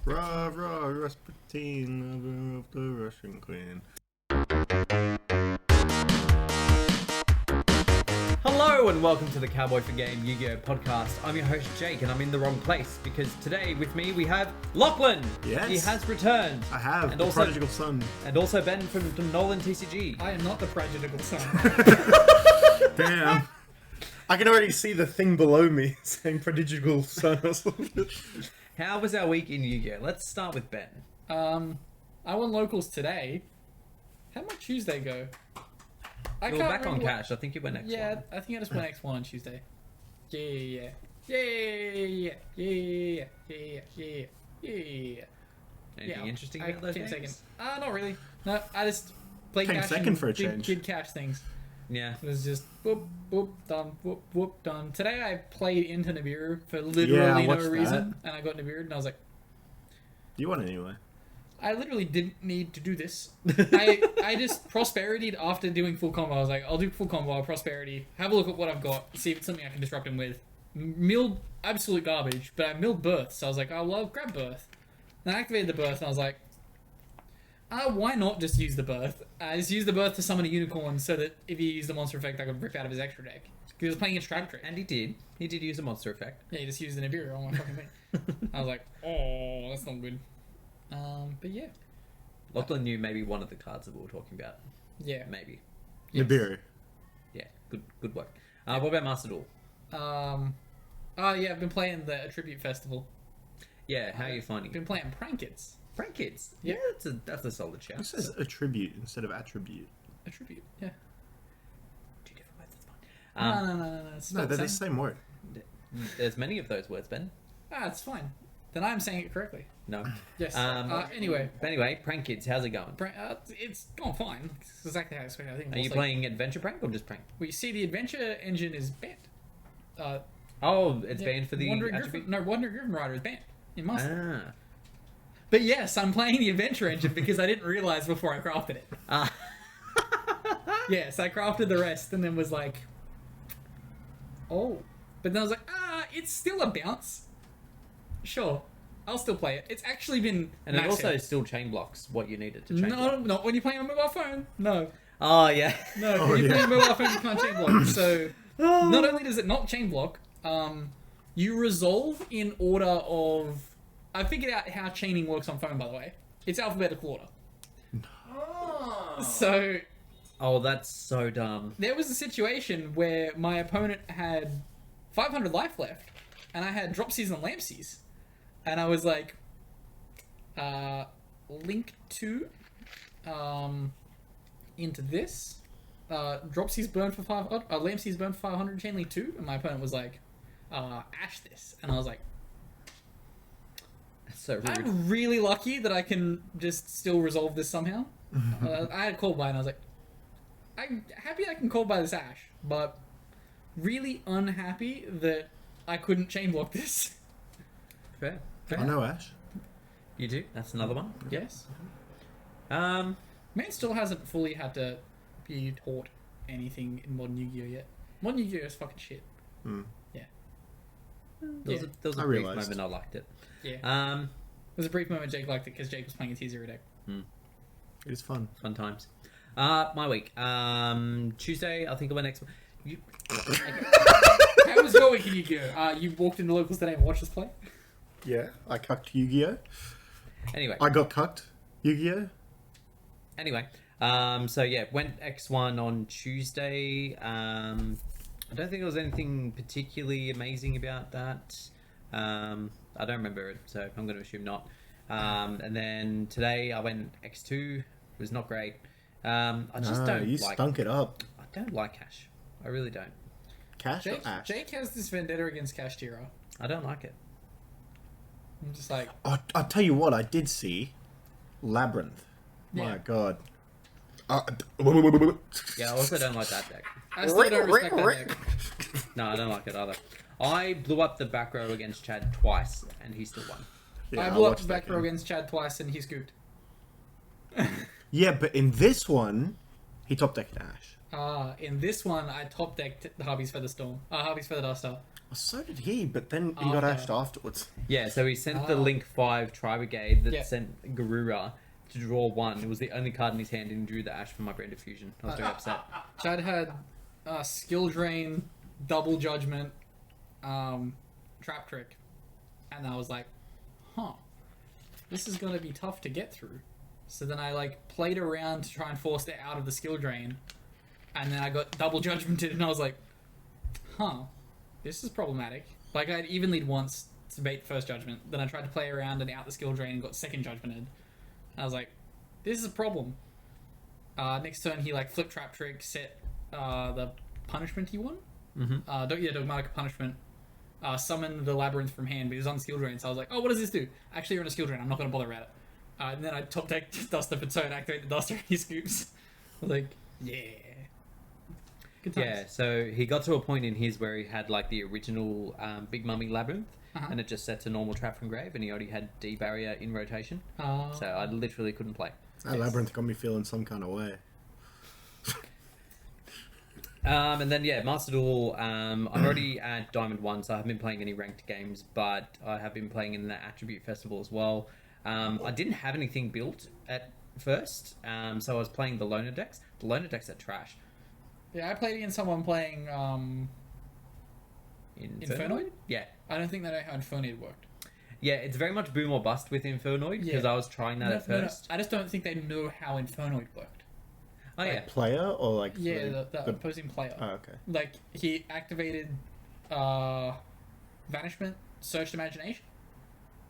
Rah, rah, Rasputin, of the Russian Queen. Hello and welcome to the Cowboy4Game Yu-Gi-Oh podcast. I'm your host Jake and I'm in the wrong place because today with me we have Lachlan. Yes. He has returned. I have, and the also, prodigal son. And also Ben from NolanTCG. I am not the prodigal son. Damn. I can already see the thing below me saying prodigal son or something. How was our week in Yu-Gi-Oh? Let's start with Ben. I won locals today. How'd my Tuesday go? You were back on cash. I think you went X1. Yeah, I think I just went X1 on Tuesday. Yeah. Anything interesting about those games? Second. Not really. No, I just played Came cash second and for a change. did cash things. Yeah. It was just whoop, whoop, done, whoop, whoop, done. Today I played into Nibiru for literally no reason, and I got Nibiru, and I was like, You won anyway. I literally didn't need to do this. I just prosperitied after doing full combo. I was like, I'll do full combo, I'll prosperity, have a look at what I've got, see if it's something I can disrupt him with. Milled absolute garbage, but I milled birth, so I was like, oh well, grab birth. Then I activated the birth, and I was like, why not just use the birth? I just used the birth to summon a unicorn so that if he used the monster effect, I could rip out of his extra deck. Because he was playing a trap trick. And he did. He did use a monster effect. Yeah, he just used an Nibiru on my fucking thing. I was like, oh, that's not good. But yeah. Lachlan knew maybe one of the cards that we were talking about. Yeah. Maybe. Yes. Nibiru. Yeah. Good work. What about Master Duel? Oh yeah, I've been playing the Attribute Festival. Yeah, how are you finding I've been it? playing Prankits. Prank Kids. Yeah. Yeah, that's a solid shout. It says attribute instead of attribute. Attribute, yeah. Two different words, that's fine. No. It's No, not they're the the same. same word. There's many of those words, Ben. It's fine. Then I'm saying it correctly. No. Yes. Anyway, Prank Kids, how's it going? It's going fine. It's exactly how I expected. I think. Are you playing Adventure Prank or just Prank? Well, you see, the Adventure engine is banned. Oh, it's banned for the Wandering attribute? Griffin. No, Wandering Griffin Rider is banned in Master. Ah. But yes, I'm playing the Adventure engine because I didn't realize before I crafted it. Yes, I crafted the rest and then was like, oh. But then I was like, it's still a bounce. Sure, I'll still play it. It's actually been And massive. it also still chain blocks what you needed to chain block. No, not when you're playing on mobile phone. No. Oh, yeah. No, Oh, when you're yeah. playing mobile phone, you can't chain block. So, not only does it not chain block, you resolve in order of... I figured out how chaining works on phone, by the way. It's alphabetical order. So, Oh, that's so dumb. there was a situation where my opponent had 500 life left, and I had Dropsies and Lampsies. And I was like, link 2 into this. Dropsies burn for 500, Lampsies burn for 500, chain link 2. And my opponent was like, ash this. And I was like, That's so rude. I'm really lucky that I can just still resolve this somehow. I had called by and I was like, I'm happy I can call by this ash, but really unhappy that I couldn't chain block this. Fair. I know, Ash. You do? That's another one. Yes. Um, Man still hasn't fully had to be taught anything in Modern Yu-Gi-Oh yet. Modern Yu-Gi-Oh is fucking shit. Yeah. there was a I brief realised. moment I liked it. Yeah. There was a brief moment Jake liked it because Jake was playing a T0 deck. It is fun. Fun times. My week. Tuesday, I think I went next. How was your week in Yu-Gi-Oh? You walked into locals today and watched us play? Yeah, I cucked Yu-Gi-Oh. Anyway. I got cucked Yu-Gi-Oh. Anyway, so yeah, went X1 on Tuesday. I don't think there was anything particularly amazing about that. I don't remember it, so I'm going to assume not. And then today I went X2. It was not great. I just don't you like. stunk it up. I don't like Cash. I really don't. Cash or Jake, Ash? Jake has this vendetta against Cash Tiro. I don't like it. I'm just like, I'll tell you what, I did see Labyrinth. Yeah. My god. Yeah, I also don't like that deck. I still don't respect that deck. No, I don't like it either. I blew up the back row against Chad twice, and he still won. Yeah, I blew up watched the that back row game. against Chad twice and he scooped. Yeah, but in this one, he top decked Ash. In this one, I top decked the Harvey's Feather Storm. Harvey's Feather Duster. So did he, but then he got Okay. ashed afterwards. Yeah, so he sent the Oh. Link 5 Tri-Brigade that Yeah. sent Garura to draw 1. It was the only card in his hand, and he drew the Ash for my Brand of Fusion. I was very upset. Chad had Skill Drain, Double Judgment, Trap Trick, and I was like, huh, this is going to be tough to get through. So then I like played around to try and force it out of the Skill Drain, and then I got Double Judgmented, and I was like, huh, this is problematic. Like, I had even lead once to bait the first Judgment, then I tried to play around and out the Skill Drain and got second Judgmented. I was like, this is a problem. Next turn, he like flip Trap Trick, set the punishment he won. Dogmatic Punishment. Summon the Labyrinth from hand, but he was on Skill Drain, so I was like, oh, what does this do? Actually, you're on a Skill Drain, I'm not going to bother about it. And then I top deck Duster for turn, activate the Duster, and he scoops. I was like, yeah. Good times. Yeah, so he got to a point in his where he had like the original Big Mummy Labyrinth, and it just sets a normal trap from grave, and he already had D barrier in rotation, so I literally couldn't play. That Labyrinth got me feeling some kind of way. And then yeah, Master Duel. I'm already at Diamond 1, so I haven't been playing any ranked games, but I have been playing in the Attribute Festival as well. I didn't have anything built at first, so I was playing the loner decks. The loner decks are trash. Yeah, I played against someone playing Infernoid? Yeah. I don't think they know how Infernoid worked. Yeah, it's very much boom or bust with Infernoid, because I was trying that at first. I just don't think they know how Infernoid worked. Oh yeah. Player or like Yeah, the opposing player. Oh, okay. Like, he activated Vanishment, Searched Imagination,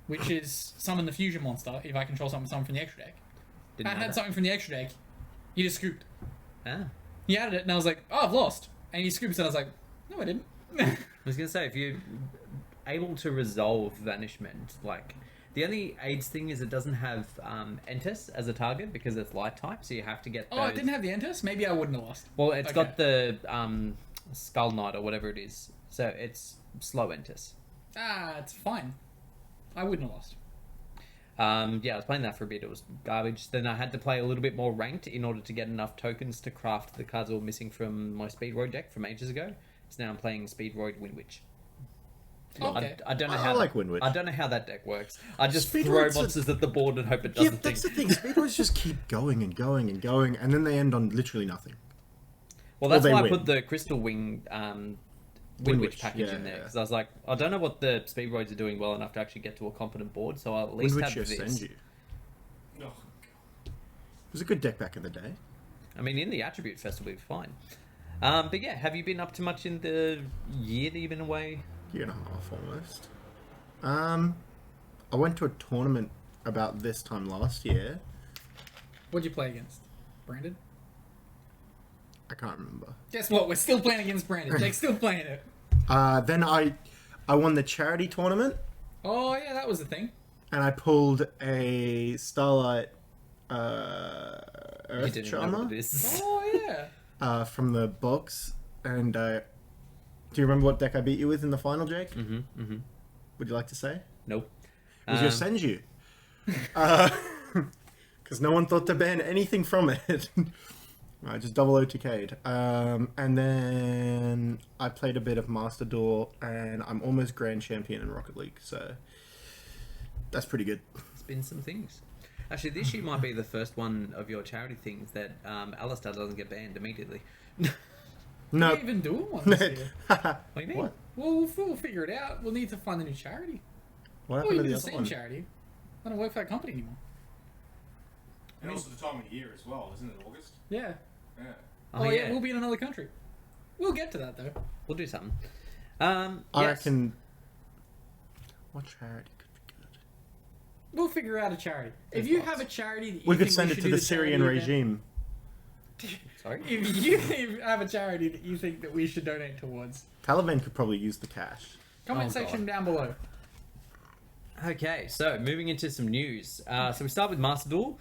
which is summon the fusion monster if I control something from the extra deck. Didn't I know had that. something from the extra deck, he just scooped. Ah. He added it, and I was like, oh, I've lost. And he scoops, and I was like, no, I didn't. I was gonna say, if you're able to resolve Vanishment, like the only AIDS thing is it doesn't have Entis as a target because it's light type, so you have to get. Oh, it didn't have the Entis? Maybe I wouldn't have lost. Well, it's Okay. got the Skull Knight or whatever it is, so it's slow Entis. It's fine. I wouldn't have lost. Yeah, I was playing that for a bit. It was garbage. Then I had to play a little bit more ranked in order to get enough tokens to craft the cards that were missing from my Speedroid deck from ages ago. So now I'm playing Speedroid Windwitch. Okay. I don't know I how like Windwitch. I don't know how that deck works. I just Speedroid's throw a- monsters at the board and hope it Yeah, doesn't that's the think. thing. Speedruns just keep going and going and going, and then they end on literally nothing. Well, that's they why I win. put the Crystal Wing Windwitch Windwitch, package yeah, in there, yeah. because I was like, I don't know what the Speedroids are doing well enough to actually get to a competent board, so I'll at least Windwitch have just this. send you. It was a good deck back in the day. I mean, in the Attribute Festival, we're fine. But yeah, have you been up to much in the year that you've been away? Year and a half almost. I went to a tournament about this time last year. What'd you play against? Brandon? I can't remember. Guess what? We're still playing against Brandon. Jake's still playing it. Then I won the charity tournament, Oh, yeah, that was the thing. and I pulled a Starlight You Earth didn't know Charmer what it is. Oh, yeah. from the box. And do you remember what deck I beat you with in the final, Jake? Mm-hmm. Would you like to say? Nope. It was your Senju. Because no one thought to ban anything from it. I just double OTK'd. And then I played a bit of Master Duel, and I'm almost Grand Champion in Rocket League, so that's pretty good. It's been some things. Actually, this year might be the first one of your charity things that Alistar doesn't get banned immediately. We No. didn't even do one this year. What do you mean? What? Well, we'll figure it out. We'll need to find a new charity. What Or happened to even the the other same one? charity. I don't work for that company anymore. And also the time of year as well, isn't it August? Yeah. Yeah. Oh, yeah, we'll be in another country. We'll get to that, though. We'll do something. I Yes. reckon... What charity could be good? We'll figure out a charity. If There's you lots. have a charity that you We could think send we it should to do the Syrian charity event- regime. Sorry? If you have a charity that you think that we should donate towards, Taliban could probably use the cash. comment Oh, section God. down below. Okay, so moving into some news. So we start with Master Duel.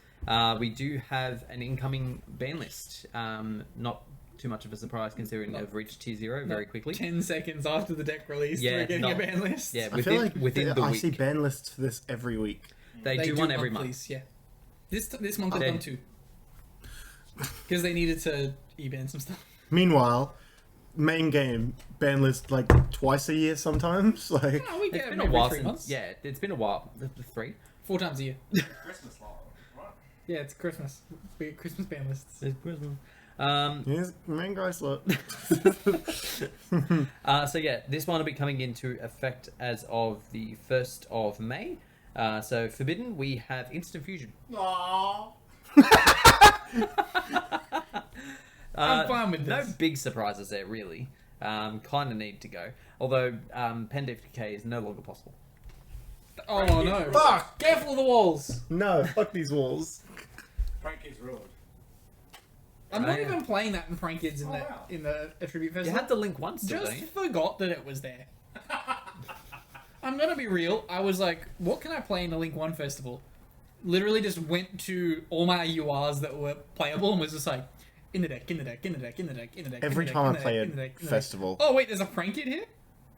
We do have an incoming ban list. Not too much of a surprise considering they've reached tier 0 very quickly. 10 seconds after the deck release, Yeah, we're getting no. a ban list. Yeah, I feel like within the I week. see ban lists for this every week. They do one every month. monthlies, yeah. This month I've Then- done 2. Because they needed to e-ban some stuff. Meanwhile, main game ban list like twice a year sometimes. Like, Oh, we It's get been them a while every 3 since. months. Yeah, it's been a while. 3. 4 times a year. Christmas love, right? Yeah, it's Christmas. We get Christmas ban lists. It's Christmas. here's main guy slot. So yeah, this one will be coming into effect as of the 1st of May. So Forbidden, we have Instant Fusion. Aww. I'm fine with No this. big surprises there, really. Kind of need to go. Although Pendev Decay is no longer possible. Oh no! Fuck! Careful of the walls. No, fuck these walls. Prank Kids ruined. I'm not Oh, yeah. even playing that in Prank Kids in Oh, the wow. in the Attribute You Festival. had the link once, still, Just don't you? forgot that it was there. I'm gonna be real. I was like, what can I play in the Link 1 festival? Literally just went to all my URs that were playable and was just like, in the deck, in the deck, in the deck, in the deck, in the deck. Every in the deck, time in I the play deck, a in the deck, in the deck. festival, Oh wait, there's a Prank Kid here?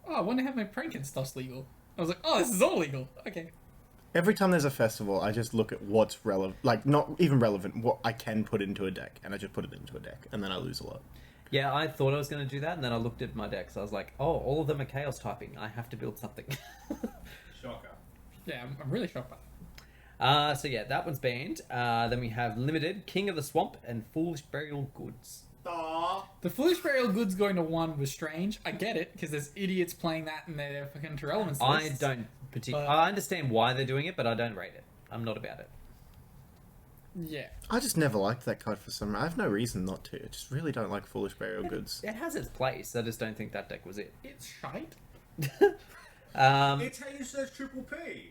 Oh, I wonder if my Prank Kid stuff's legal. I was like, oh, this is all legal. Okay. every time there's a festival, I just look at what's relevant, like not even relevant, what I can put into a deck, and I just put it into a deck, and then I lose a lot. Yeah, I thought I was going to do that, and then I looked at my decks. I was like, oh, all of them are chaos typing. I have to build something. Shocker. Yeah, I'm really shocked by that. So yeah, that one's banned. Then we have Limited, King of the Swamp, and Foolish Burial Goods. Aww. The Foolish Burial Goods going to 1 was strange. I get it, because there's idiots playing that in their fucking True Elements I lists. don't particularly... But- I understand why they're doing it, but I don't rate it. I'm not about it. Yeah. I just never liked that card for some reason. I have no reason not to. I just really don't like Foolish Burial Goods. It has its place. I just don't think that deck was it. It's shite. It's how you search Triple P.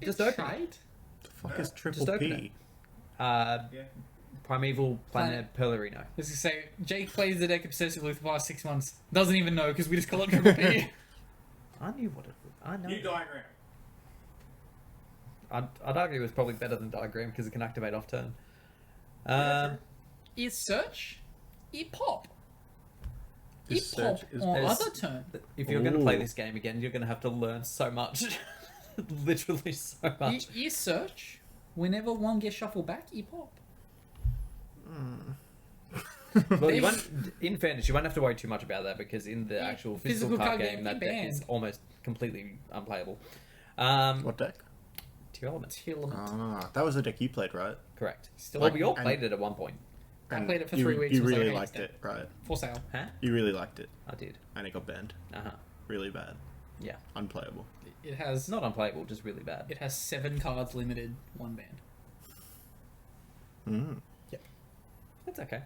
Just It's open it. shite. The fuck is Triple Just open P? Uh, Yeah. Primeval Planet Pelourinho. I was gonna say, Jake plays the deck obsessively for the past 6 months. Doesn't even know because we just call it Triple P. I knew what it was. I know. New diagram. I'd argue it was probably better than Diagram because it can activate off turn. Is search, pop. Is Pop search- is- on is- other turn. If you're going to play Ooh. this game again, you're going to have to learn so much. Literally so much. Search. Whenever one gets shuffled back, pop. Well, you won't, in fairness, you won't have to worry too much about that because in the Yeah, actual physical card game, that deck is banned. almost completely unplayable. What deck? Two elements. Ah, that was the deck you played, right? Correct. Still, Well, we all and- played it at one point. I And played it for you, 3 weeks. You was like, really I hate liked this it, right? for sale. Huh? You really liked it, I did. and it got banned. Uh-huh. Really bad. Yeah. Unplayable. It has It's not unplayable, just really bad. It has 7 cards limited, 1 band. Mm. It's okay.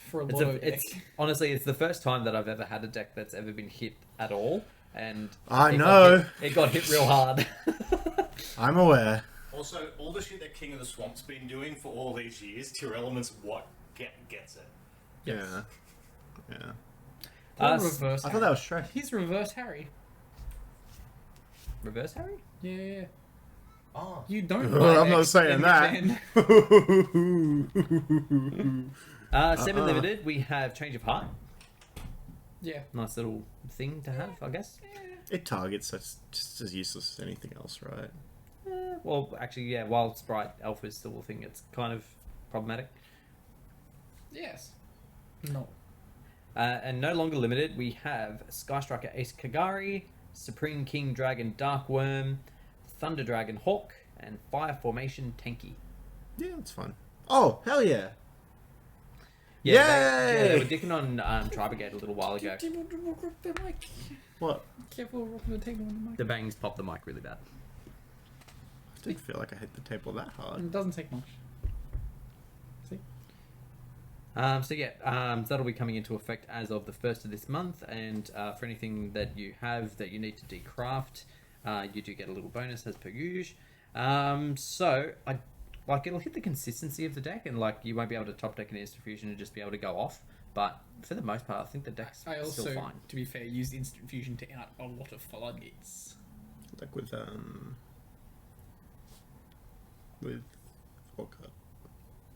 For a It's, lot of deck. it's honestly, it's the first time that I've ever had a deck that's ever been hit at all, and I it got know. hit- it got hit real hard. I'm aware. Also, all the shit that King of the Swamp's been doing for all these years, Tier Elements gets it. Yes. Yeah. Yeah. Poor Uh, reverse I Harry. thought that was Shrek. He's reverse Harry. Reverse Harry? Yeah. Oh. You don't. Oh, buy I'm not decks saying in that. Japan. 7 limited, we have Change of Heart. Yeah. Nice little thing to have, I guess. It targets just as useless as anything else, right? Well, actually, yeah, Wild Sprite Alpha is still a thing. It's kind of problematic. Yes. No. And no longer limited, we have Sky Striker Ace Kagari, Supreme King Dragon Dark Worm, Thunder Dragon Hawk, and Fire Formation Tenki. Yeah, it's fun. Oh, hell yeah. They Yay! were dicking on Tribegate a little while ago. What? Careful, rocking the table on the mic. The bangs popped the mic really bad. I didn't feel like I hit the table that hard. It doesn't take much. See? That'll be coming into effect as of the 1st of this month, and for anything that you have that you need to decraft, you do get a little bonus as per usual. It'll hit the consistency of the deck, and like you won't be able to top deck an instant fusion and just be able to go off. But for the most part, I think the deck's I also, still fine. to be fair, used instant fusion to out a lot of floodgates. Like with what card?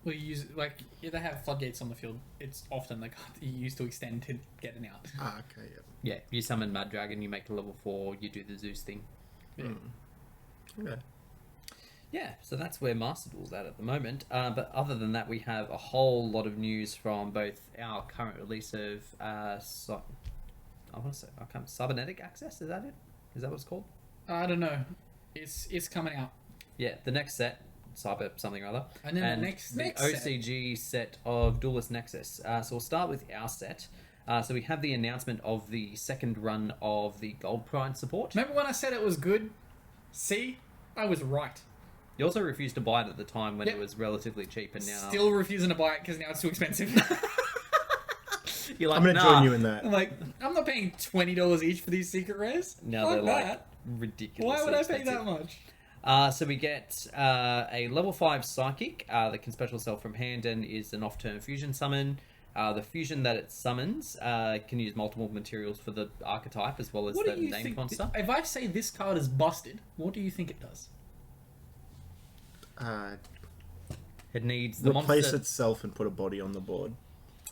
Well, you use if they have floodgates on the field, it's often the card that you use to extend to get an out. Ah, okay, yeah. Yeah, you summon Mad Dragon, you make a level 4, you do the Zeus thing. Yeah. Okay. Yeah, so that's where Master Duel's at the moment. But other than that, we have a whole lot of news from both our current release of cybernetic access. Is that it? Is that what it's called? I don't know. It's coming out. Yeah, the next set, cyber something or other, And then the next OCG set of Duelist Nexus. So we'll start with our set. So we have the announcement of the second run of the Gold Pride support. Remember when I said it was good? See, I was right. You also refused to buy it at the time when Yep. it was relatively cheap, and now Still refusing to buy it because now it's too expensive. you're like, I'm gonna nah. join you in that. I'm like, I'm not paying $20 each for these secret rares. Now Fuck they're like that. ridiculous. Why would I pay that much? So we get a level 5 Psychic that can special self from hand and is an off-turn fusion summon. The fusion that it summons can use multiple materials for the archetype as well as What the do you named think? monster. If I say this card is busted, what do you think it does? It needs the Replace monster. itself and put a body on the board.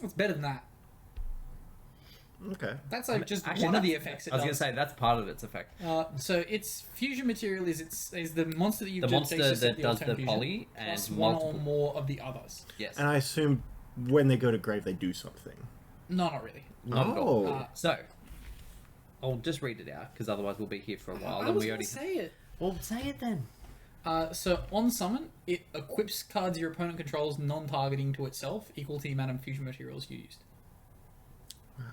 It's better than that. Okay. That's like just Actually, one of the that's- effects it I was does. going to say that's part of its effect. So its fusion material is the monster that you The monster takes that the does alternate the fusion, poly and plus one multiple. or more of the others. Yes. And I assume when they go to grave, they do something. No, not really. Not at all. Oh. So, I'll just read it out because otherwise we'll be here for a while. I and was we going already to say it. Well, say it then. So on summon, it equips cards your opponent controls non-targeting to itself, equal to the amount of fusion materials you used. Wow.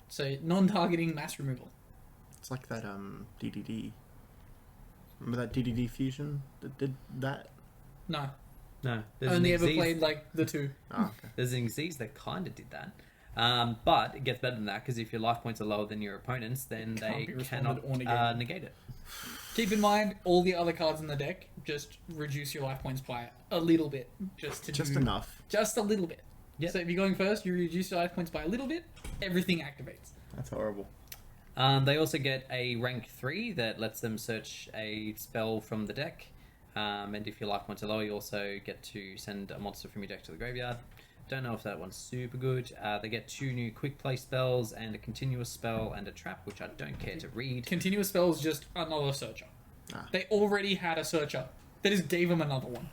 So non-targeting mass removal. It's like that DDD. Remember that DDD fusion that did that? No, No. There's only an ever Xyz- played like the two. Oh, okay. There's an Xyz that kind of did that. But it gets better than that because if your life points are lower than your opponent's, then Can't they be responded cannot or negated. negate it. Keep in mind, all the other cards in the deck just reduce your life points by a little bit, just Enough. just a little bit. Yep. So if you're going first, you reduce your life points by a little bit. Everything activates. That's horrible. They also get a rank 3 that lets them search a spell from the deck. And if your life points are low, you also get to send a monster from your deck to the graveyard. Don't know if that one's super good. They get 2 new quick play spells and a continuous spell and a trap, which I don't care to read. Continuous spell is just another searcher. Ah. They already had a searcher. They just gave them another one.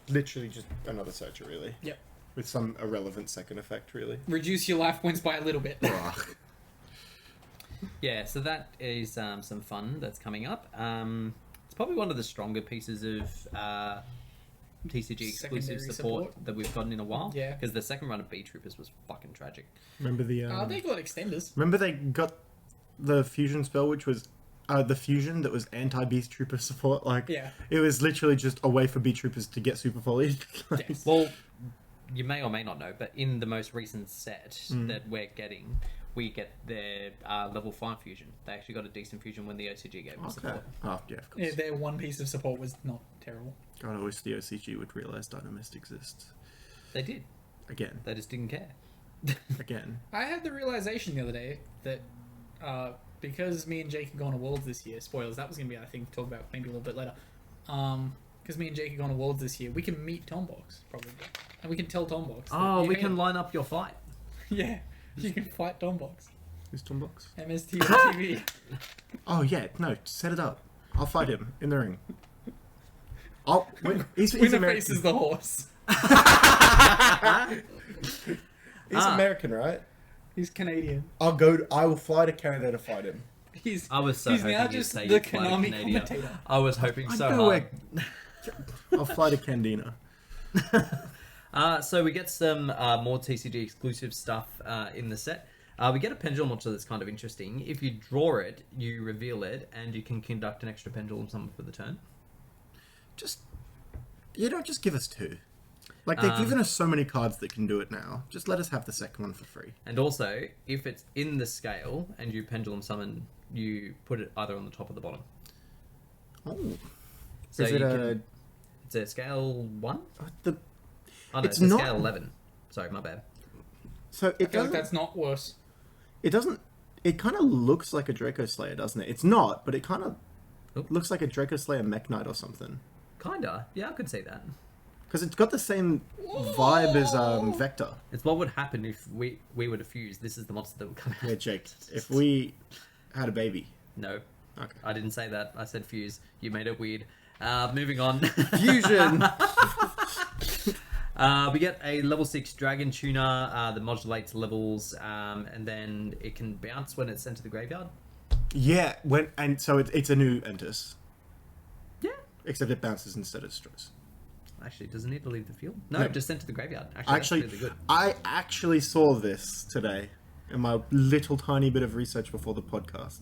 Literally just another searcher, really. Yep. With some irrelevant second effect, really. Reduce your life points by a little bit. Ugh. Yeah, so that is some fun that's coming up. It's probably one of the stronger pieces of TCG exclusive Secondary support that we've gotten in a while. Yeah. Because the second run of B Troopers was fucking tragic. Remember the They got extenders. remember they got the fusion spell, which was the fusion that was anti-Beast Trooper support. Like, Yeah. it was literally just a way for Beast Troopers to get super folied. Like, Yes. Well, you may or may not know, but in the most recent set that we're getting, we get their level 5 fusion. They actually got a decent fusion when the OCG gave them Okay. support. Oh, yeah, of course. Yeah, their one piece of support was not terrible. God, I wish the OCG would realize Dynamist exists. They did. Again. They just didn't care. Again. I had the realization the other day that because me and Jake are going to Worlds this year, spoilers, that was going to be, I think, talk about maybe a little bit later. Because me and Jake are going to Worlds this year, we can meet Tombox, probably. And we can tell Tombox. that Oh, you we hate can him. line up your fight. Yeah, you can fight Tombox. Who's Tombox? MST on TV. Oh, yeah. No, set it up. I'll fight him in the ring. Oh, wait, he's Winner American. faces the horse. He's American, right? He's Canadian. I will fly to Canada to fight him. He's I was so he's hoping now you'd just say the you'd fly to Konami Canada. commentator. I was hoping so know hard. I'll fly to Candina. So we get some more TCG exclusive stuff in the set. We get a pendulum monster that's kind of interesting. If you draw it, you reveal it, and you can conduct an extra pendulum summon for the turn. Just give us 2. Like, they've given us so many cards that can do it now. Just let us have the second one for free. And also, if it's in the scale and you pendulum summon, you put it either on the top or the bottom. Oh. So Is it you a... can- It's a scale 1? The, Oh no, It's it's a not- scale 11. Sorry, my bad. so I it feel like doesn't... that's not worse. It doesn't... It kind of looks like a Draco Slayer, doesn't it? It's not, but it kind of Oop. looks like a Draco Slayer Mech Knight or something. Kinda. Yeah, I could say that. Because it's got the same vibe as Vector. It's what would happen if we were to fuse. This is the monster that would come out. Yeah, Jake. If we had a baby. No, Okay. I didn't say that. I said fuse. You made it weird. Moving on. Fusion. We get a level 6 Dragon Tuner that modulates levels, and then it can bounce when it's sent to the graveyard. Yeah, so it's a new Entis. Yeah. Except it bounces instead of destroys. Actually, doesn't need to leave the field. No, No. just sent to the graveyard. Actually, that's really good. I actually saw this today in my little tiny bit of research before the podcast.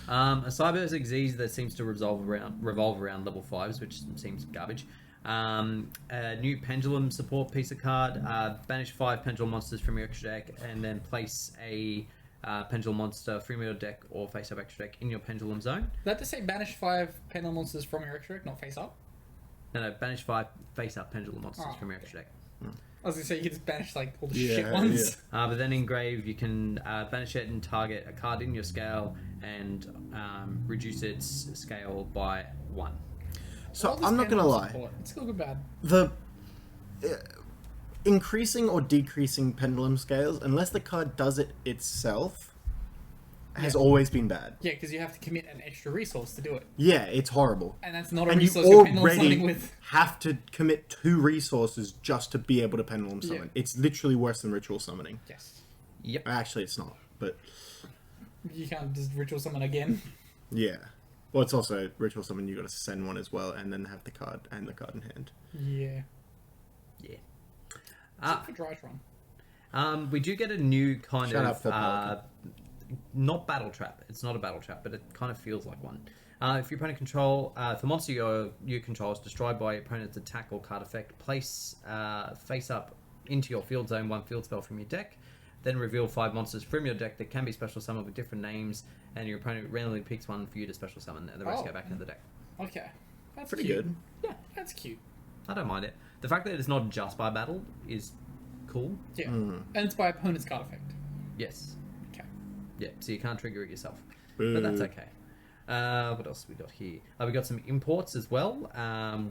A Cyber Xyz that seems to revolve around level 5s, which seems garbage. A new Pendulum support piece of card. Banish 5 Pendulum monsters from your extra deck, and then place a Pendulum monster from your deck or face-up extra deck in your Pendulum zone. That to say banish 5 pendulum monsters from your extra deck, not face up? No, banish 5 face-up Pendulum monsters from your okay. extra deck. I was gonna say you could just banish like all the Yeah, shit ones. But then in Grave, you can banish it and target a card in your scale and reduce its scale by 1. So All this I'm not gonna pendulum lie. support, it's still good bad. The increasing or decreasing pendulum scales, unless the card does it itself, has always been bad. Yeah, because you have to commit an extra resource to do it, Yeah, it's horrible. and that's not a And you resource you're pendulum summoning already with. have to commit 2 resources just to be able to pendulum summon. Yeah. It's literally worse than ritual summoning. Yes, Yep. Actually, it's not, but you can't just ritual summon again. yeah. Well, it's also ritual summon. You got to send one as well, and then have the card and the card in hand. Yeah. Yeah. Except for Drytron. We do get a new kind Shut of up, Pelican. not battle trap. It's not a battle trap, but it kind of feels like one. If your opponent if a monster you control is destroyed by your opponent's attack or card effect, place face up into your field zone 1 field spell from your deck. Then reveal 5 monsters from your deck that can be special summoned with different names, and your opponent randomly picks one for you to special summon, and the rest Oh. go back into the deck. Okay, that's Pretty cute. good. Yeah, That's cute. I don't mind it. The fact that it's not just by battle is cool. Yeah, Hmm. and it's by opponent's card effect. Yes. Okay. Yeah, so you can't trigger it yourself. Boo. But that's okay. What else have we got here? We got some imports as well.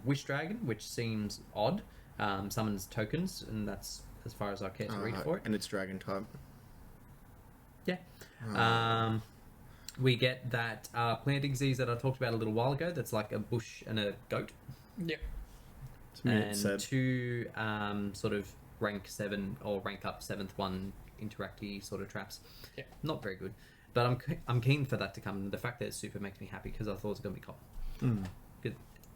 Wish Dragon, which seems odd. Summons tokens, and that's as far as I care to read for it. And it's dragon type. Yeah. We get that planting disease that I talked about a little while ago. That's like a bush and a goat. Yep. To me, it And said. 2 sort of rank 7 or rank up 7th one interacty sort of traps. Yeah. Not very good. But I'm keen for that to come. The fact that it's super makes me happy because I thought it was going to be cool. Good.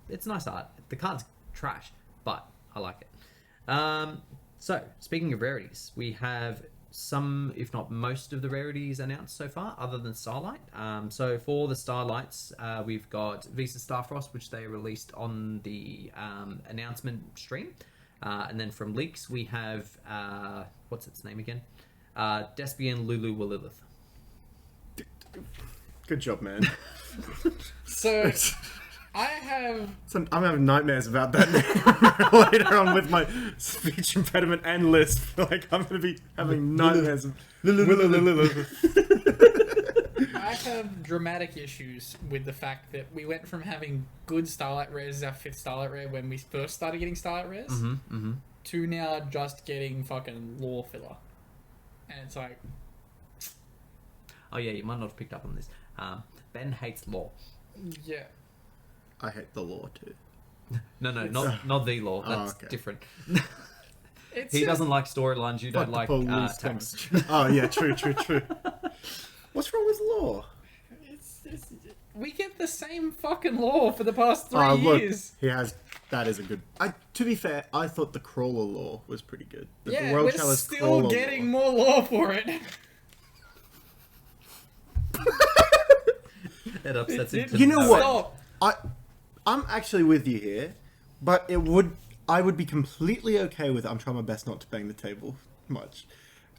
It's nice art. The card's trash, but I like it. So, speaking of rarities, we have some, if not most of the rarities announced so far, other than Starlight. So for the Starlights, we've got Visa Starfrost, which they released on the announcement stream. And then from leaks, we have, what's its name again? Despian Lulu Walilith. Good job, man. So I have I'm having nightmares about that name later on with my speech impediment and lisp. Like, I'm going to be having nightmares of... I have dramatic issues with the fact that we went from having good Starlight Rares as our 5th Starlight Rare when we first started getting Starlight Rares to now just getting fucking lore filler. And it's like, Oh yeah, you might not have picked up on this. Ben hates lore. yeah. I hate the law, too. No, not the lore. That's okay. different. It's He just- doesn't like storylines. You don't like Fuck the police, tax. Oh, yeah, true. What's wrong with law? we get the same fucking lore for the past 3 Look, years. he has... That is a good... To be fair, I thought the Crawler law was pretty good. The Yeah, World we're Chalice still Crawler getting lore. more lore for it. It upsets him. It- You know what? Stop. I'm actually with you here, but I would be completely okay with it. I'm trying my best not to bang the table much.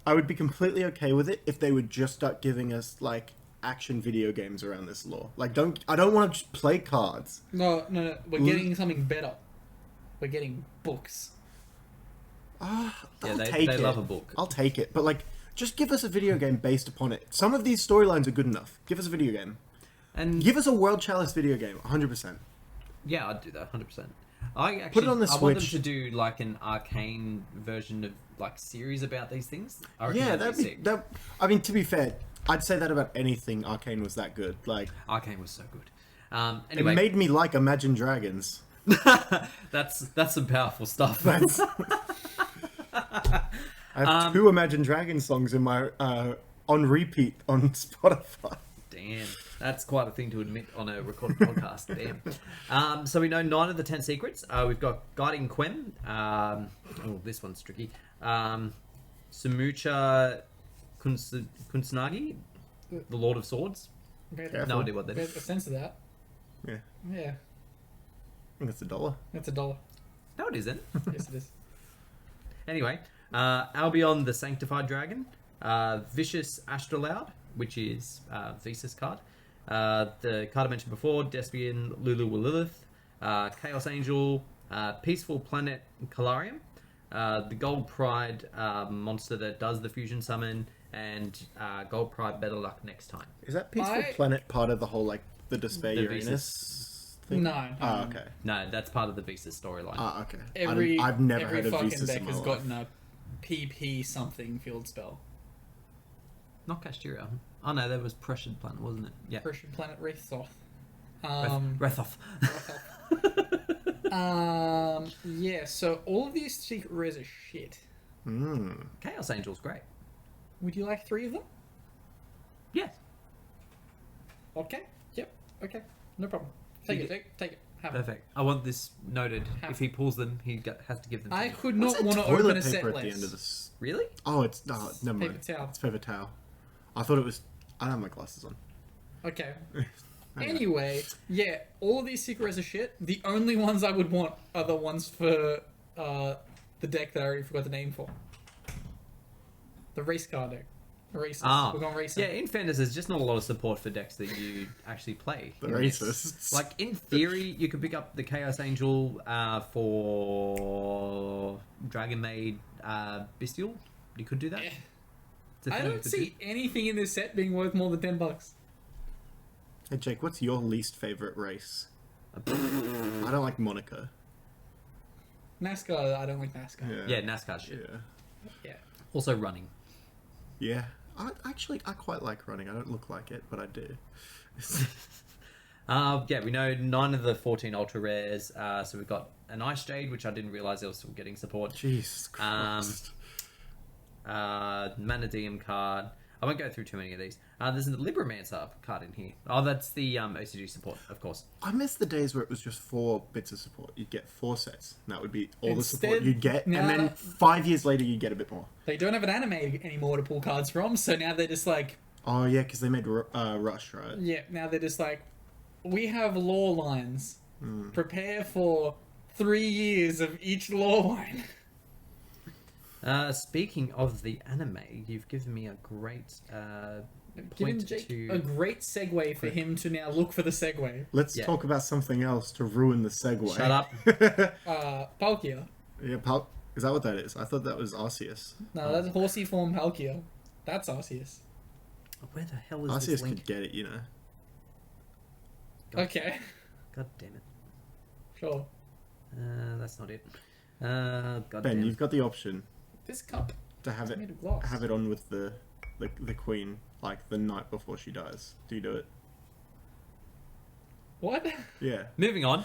I would be completely okay with it if they would just start giving us like action video games around this lore. Like, I don't want to just play cards. No. We're getting something better. We're getting books. I'll they take it. love a book. I'll take it, but like, just give us a video game based upon it. Some of these storylines are good enough. Give us a video game. And Give us a World Chalice video game, 100%. yeah, I'd do that 100%. I actually Put it on the I want them Switch. to do like an arcane version of like series about these things. I reckon Yeah, that'd be sick. I mean, to be fair, I'd say that about anything Arcane was that good. Like, Arcane was so good. Anyway, It made me like Imagine Dragons. that's some powerful stuff. That's... I have 2 Imagine Dragons songs in my on repeat on Spotify. Damn, that's quite a thing to admit on a recorded podcast. Damn. So we know 9 of the 10 secrets. We've got Guiding Quem. Oh, this one's tricky. Sumucha Kunsnagi, the Lord of Swords. No idea what that There's is. a sense of that. Yeah, Yeah, I think it's $1. that's $1. No, it isn't. Yes, it is. Anyway, Albion the Sanctified Dragon, Vicious Astrolaud, which is Visa's card. The card I mentioned before, Despian Lulu Lilith, Chaos Angel, Peaceful Planet Calarium, the Gold Pride monster that does the fusion summon, and Gold Pride Better Luck next time. Is that Peaceful I- Planet part of the whole, like, the Despair The Uranus thing? No. Oh, okay. No, that's part of the Visa storyline. Ah, okay. Every I've never heard of fucking Visas deck in my has life. gotten a PP something field spell. Not Casteria. Oh no, there was Pressured Planet, wasn't it? Yeah. Pressured Planet Wraithoth. Rethoth. Yeah, so all of these secret rares are shit. Chaos Angel's great. Would you like 3 of them? Yes. Okay. Yep. Okay. No problem. Take it. Take it. Have it. Perfect. I want this noted. Have- If he pulls them, has to give them to I me. could What's not that want to toilet open a paper set at less. the end of this? Really? Oh, it's never mind. Paper towel. It's paper towel. I thought it was. I don't have my glasses on. Okay. Hang on. Anyway, yeah, all of these secret rares are shit. The only ones I would want are the ones for the deck that I already forgot the name for. The race car deck. Races. We're going racing. Yeah, in fairness, there's just not a lot of support for decks that you actually play. The Yes. racists. Like, in theory, you could pick up the Chaos Angel for Dragon Maid Bestial. You could do that. Eh. It's a I thing you don't could see anything in this set being worth more than $10. Hey Jake, what's your least favorite race? I don't like Monaco. NASCAR, I don't like NASCAR. do. Yeah, NASCAR shit. Yeah. Yeah. Also running. Yeah. I quite like running. I don't look like it, but I do. Yeah, we know 9 of the 14 ultra rares. So we've got an Ice Jade, which I didn't realize they were still getting support. Jesus Christ. Mana DM card. I won't go through too many of these. There's a Libromancer card in here. Oh, that's the OCG support, of course. I miss the days where it was just 4 bits of support. You'd get 4 sets. And that would be all the support Instead, you'd get. now- And then 5 years later, you'd get a bit more. They don't have an anime anymore to pull cards from, so now they're just like, Oh, yeah, because they made Rush, right? yeah, now they're just like, we have lore lines. Prepare for 3 years of each lore line. Speaking of the anime, you've given me a great Giving point Jake to... a great segue for him to now look for the segue. Let's Yeah. talk about something else to ruin the segue. Shut up. Palkia. Yeah, is that what that is? I thought that was Arceus. No, that's horsey form Palkia. That's Arceus. Where the hell is Arceus this link? could get it, you know. God, Okay, God damn it. sure. That's not it. God Ben, damn. you've got the option This cup to have is it made of glass. have it on with the queen, like the night before she dies. Do you do it? What? Yeah. Moving on.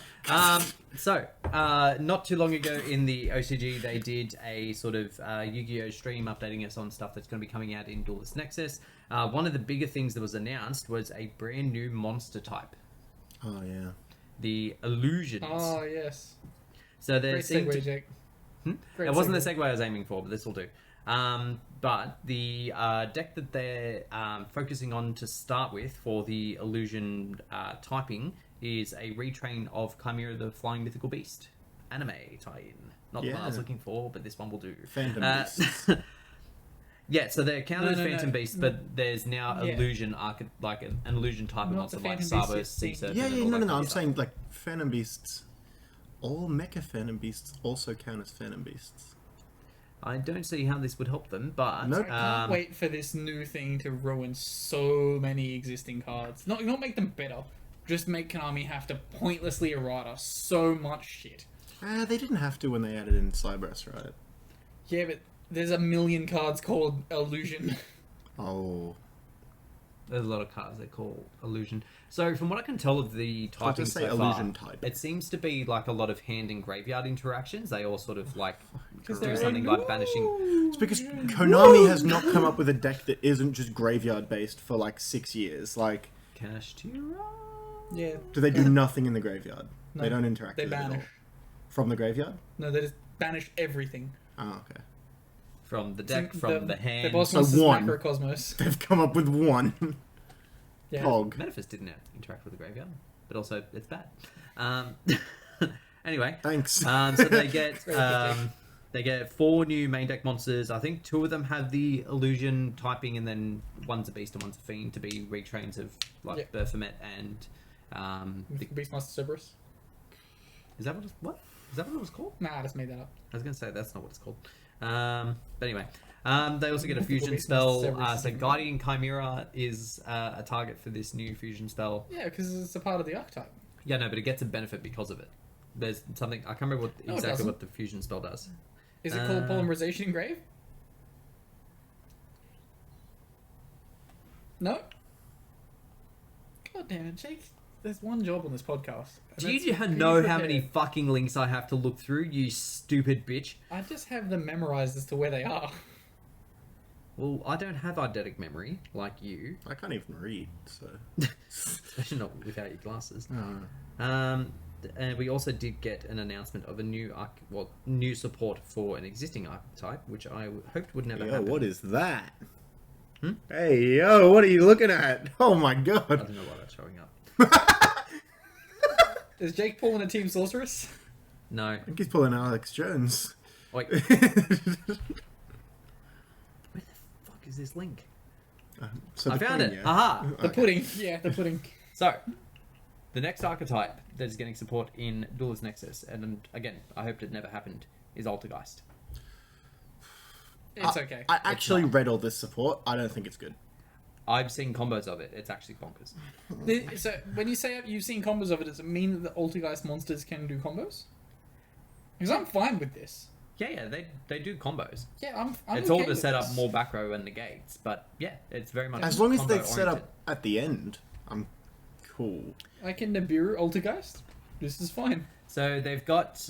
So, not too long ago in the OCG, they did a sort of Yu-Gi-Oh! Stream updating us on stuff that's going to be coming out in Duelist Nexus. One of the bigger things that was announced was a brand new monster type, Oh yeah. the Illusions. Oh yes. So there Great seemed segue, to... Jake. Hmm? Great It wasn't segue. the segue I was aiming for, but this will do. But the deck that they're focusing on to start with for the Illusion typing is a retrain of Chimera the Flying Mythical Beast anime tie-in. Not the one I was Yeah. looking for, but this one will do. Phantom Beasts. Yeah, so they're counted as No, Phantom no. Beasts, but there's now Yeah. Illusion like an Illusion type of Not monster the like Phantom Sabo, Beasts Sea thing. Serpent. Yeah, and yeah, all no, that no, no. kind I'm of stuff. saying like Phantom Beasts. All Mecha Phantom Beasts also count as Phantom Beasts. I don't see how this would help them, but Nope. I can't wait for this new thing to ruin so many existing cards. Not make them better. Just make Konami have to pointlessly errata so much shit. They didn't have to when they added in Cyberus, right? Yeah, but there's a million cards called Illusion. Oh. There's a lot of cards they call illusion. So from what I can tell of the I'll typing just say so illusion far, type. it seems to be like a lot of hand and graveyard interactions. They all sort of like do they're something like banishing. It's because Konami has not come up with a deck that isn't just graveyard based for like 6 years. Like, Kashtira? Yeah. do they do nothing in the graveyard? No, They don't interact They with it at all. banish. From the graveyard? No, they just banish everything. Oh, okay. From the deck, from the hand. The boss So monster's one. Macrocosmos. They've come up with one. Yeah. Pog. Metaphys didn't interact with the graveyard, but also it's bad. Anyway, Thanks. so they get Very good deck. they get 4 new main deck monsters. I think 2 of them have the illusion typing, and then one's a beast and one's a fiend to be retrains of like Baphomet and the, Beastmaster Cerberus. is that what is that what it was called? Nah, I just made that up. I was gonna say that's not what it's called. But anyway, they also get a Mythical fusion Beastmaster spell. Cerberus is So different. Guardian Chimera is a target for this new fusion spell. Yeah, because it's a part of the archetype. Yeah, no, but it gets a benefit because of it. There's something I can't remember what, No, it exactly doesn't. what the fusion spell does. Is it called Polymerization Engrave? No? God damn it, Jake. There's one job on this podcast. and Do that's you be know how prepared. many fucking links I have to look through, you stupid bitch? I just have them memorized as to where they are. Well, I don't have eidetic memory like you, I can't even read, so. especially not without your glasses. Oh. And we also did get an announcement of a new support for an existing archetype, which I hoped would never Yo, happen. what is that? Hmm? Hey, yo, what are you looking at? Oh my I god. don't know why that's showing up. Is Jake pulling a Team Sorceress? No. I think he's pulling Alex Jones. Wait, where the fuck is this link? So I the found queen, it. yeah. Aha! The Okay. pudding. Yeah, the pudding. So, the next archetype that is getting support in Duelist Nexus, and again, I hoped it never happened, is Altergeist. It's okay. I actually not. read all this support. I don't think it's good. I've seen combos of it. It's actually bonkers. So, when you say you've seen combos of it, does it mean that the Altergeist monsters can do combos? Because I'm fine with this. Yeah, they do combos. Yeah, I'm It's okay all to with set up this. more back row and negates, but yeah, it's very much As long as they combo set oriented. up at the end, I'm cool. Like in Nibiru Altergeist, this is fine. So they've got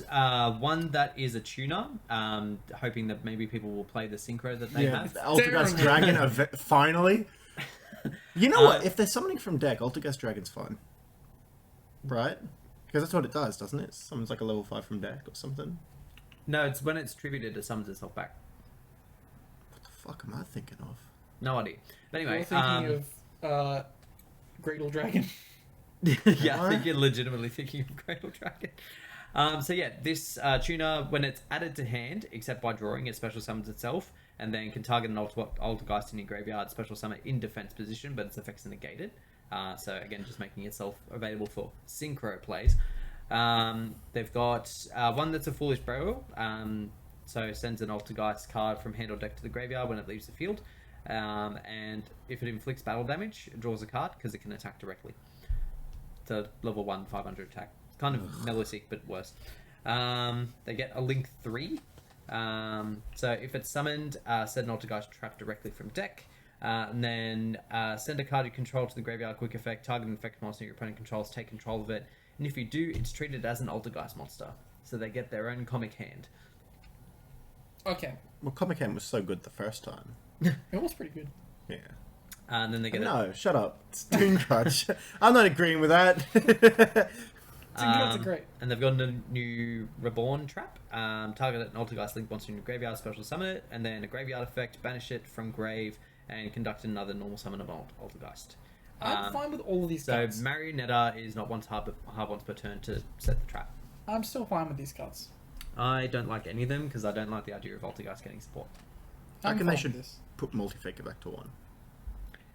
one that is a tuner, hoping that maybe people will play the synchro that they have. Altergeist Terrible. Dragon, finally. You know what? Uh, If they're summoning from deck, Altergeist Dragon's fine. Right? Because that's what it does, doesn't it? Summons like a level 5 from deck or something. No, it's when it's tributed, it summons itself back. What the fuck am I thinking of? No idea. But anyway, You're thinking of Greydle Dragon. yeah, Am I I? think you're legitimately thinking of Cradle Dragon. So yeah, this tuner, when it's added to hand, except by drawing, it special summons itself, and then can target an Altergeist in your graveyard, special summon in defense position, but its effects are negated. So again, just making itself available for synchro plays. They've got one that's a Foolish Burial, so sends an Altergeist card from hand or deck to the graveyard when it leaves the field, and if it inflicts battle damage, it draws a card because it can attack directly. It's a level 1 500 attack. It's kind of Melistic, but worse. They get a Link 3. So if it's summoned, send an Altergeist trap directly from deck. And then send a card you control to the graveyard, quick effect, target an effect monster your opponent controls, take control of it. And if you do, it's treated as an Altergeist monster. So they get their own comic hand. Okay, Well, Comic Hand was so good the first time. it was pretty good. Yeah. And then they get No, shut up. It's Toon Crunch. I'm not agreeing with that. Synchrons are great. And they've got a new Reborn trap. Target an Altergeist Link monster in your graveyard, special summon it, and then a graveyard effect, banish it from grave, and conduct another normal summon of Altergeist. I'm fine with all of these So cards. Marionetta is not once hard once per turn to set the trap. I'm still fine with these cards. I don't like any of them because I don't like the idea of Altergeist getting support. I I'm reckon fine they should with this. put Multifaker back to 1.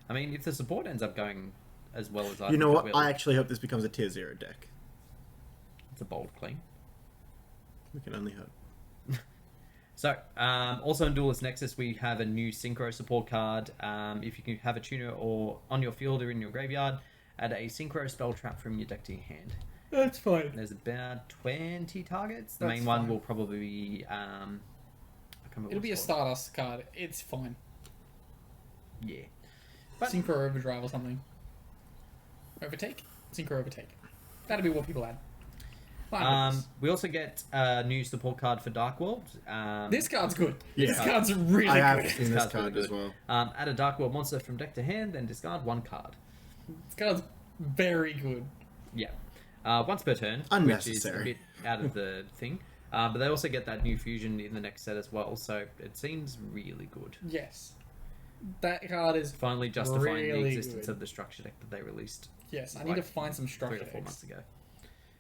I mean, if the support ends up going as well as I You know think what? it will, I actually hope this becomes a tier 0 deck. it's a bold claim. We can only hope. So, also in Duelist Nexus, we have a new Synchro support card. If you can have a tuner or on your field or in your graveyard, add a Synchro spell trap from your deck to your hand. That's fine. There's about 20 targets. The That's main one fine. will probably be... I can't remember It'll what be a it's called. Stardust card. It's fine. Yeah. Synchro Overdrive or something. Overtake? Synchro Overtake. That'd be what people add. Fine with We also get a new support card for Dark World. this card's good. Yeah. This card's really I have good. seen this card's really card as good. well. Add a Dark World monster from deck to hand, then discard one card. This card's very good. Yeah. Once per turn, which is a Unnecessary. bit out of the thing. But they also get that new fusion in the next set as well, so it seems really good. Yes. That card is... Finally justifying the Really existence good. of the structure deck that they released Yes, I need to find some 3 structure or 4 decks. months ago.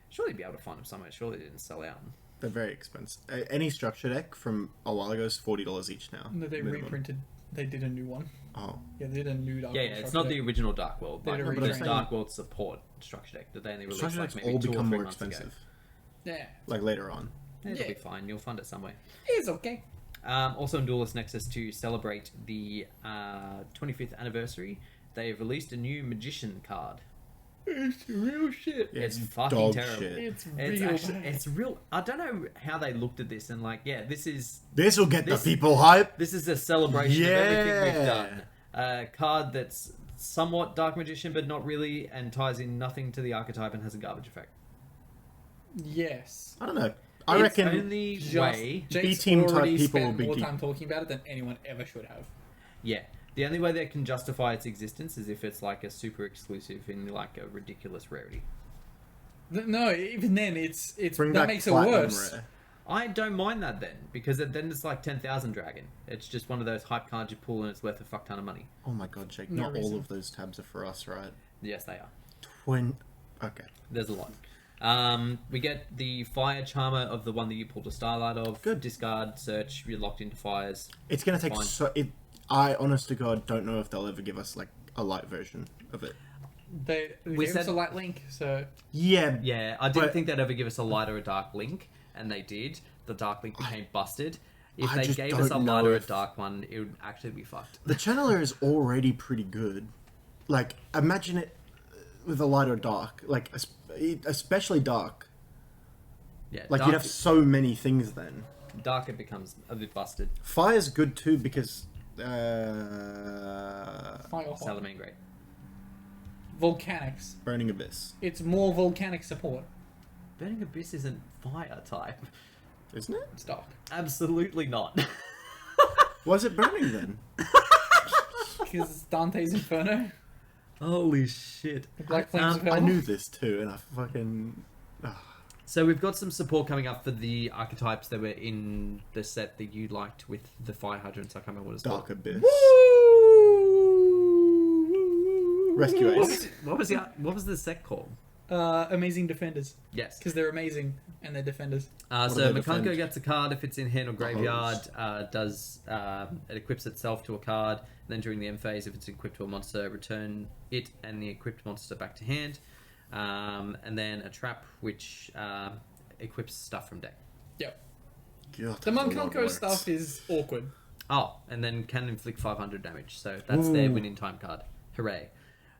Surely be able to find them somewhere. Surely they didn't sell out. They're very expensive. Any structure deck from a while ago is $40 each now. No, they minimum. reprinted. They did a new one. Oh, Yeah, they did a new Dark Yeah, World it's structure not the deck. original Dark World, They like did a those reprint. Dark World support structure deck that they only released structure like decks maybe all 2 or become 3 more months ago. expensive. Yeah. Like later on. It'll Yeah. be fine. You'll find it somewhere. It's okay. Also in Duelist Nexus, to celebrate the 25th anniversary, they've released a new Magician card. It's real shit. Yeah, It's it's fucking dog terrible. shit. It's It's real actually, bad. it's real. I don't know how they looked at this and like, yeah, this is This will get This- the people hype. a celebration of everything we've Yeah. done. A card that's somewhat Dark Magician, but not really, and ties in nothing to the archetype and has a garbage effect. Yes. I don't know. I It's reckon only Just, way. Jake's B-team type already people will spent be more deep. time talking about it than anyone ever should have. Yeah. The only way they can justify its existence is if it's like a super exclusive in like a ridiculous rarity. No, even then, it's bring that back makes it Platinum worse. Rare. I don't mind that then, because then it's like 10,000 Dragon. It's just one of those hype cards you pull and it's worth a fuck ton of money. Oh my god, Jake! No Not reason. all of those tabs are for us, right? Yes, they are. Okay. There's a lot. We get the Fire Charmer of the one that you pulled a Starlight of. Good. Discard, search, you're locked into fires. It's gonna take Fine. so. I honest to God don't know if they'll ever give us like a light version of it. They We gave us said- a light link, so Yeah. Yeah, I didn't But- think they'd ever give us a light or a dark link, and they did. The dark link became busted. If I they just gave us a don't light know or a if- dark one, it would actually be fucked. The channeler is already pretty good. Like, imagine it with a light or dark. Like, especially dark. Yeah, Like, dark, you'd have so many things then. dark it becomes a bit busted. Fire's good too because. Fire Salamangre. Volcanics. Burning Abyss. It's more volcanic support. Burning Abyss isn't fire type. Isn't it? It's dark. Absolutely not. Was it burning then? Because it's Dante's Inferno. Holy shit. The Black Flames of Hell. I knew this too, and I fucking. So we've got some support coming up for the archetypes that were in the set that you liked with the fire hydrants. I can't remember what it's Dark called. Abyss. Rescue Ace. What was the set called? Amazing Defenders. Yes. Because they're amazing and they're defenders. do So they Makunko defend? gets a card if it's in hand or graveyard. hose. It equips itself to a card. Then during the end phase, if it's equipped to a monster, return it and the equipped monster back to hand. And then a trap which equips stuff from deck. Yep. God, The that's a lot of Monkonko words. stuff is awkward. Oh, and then can inflict 500 damage. So that's their Ooh. winning time card. Hooray!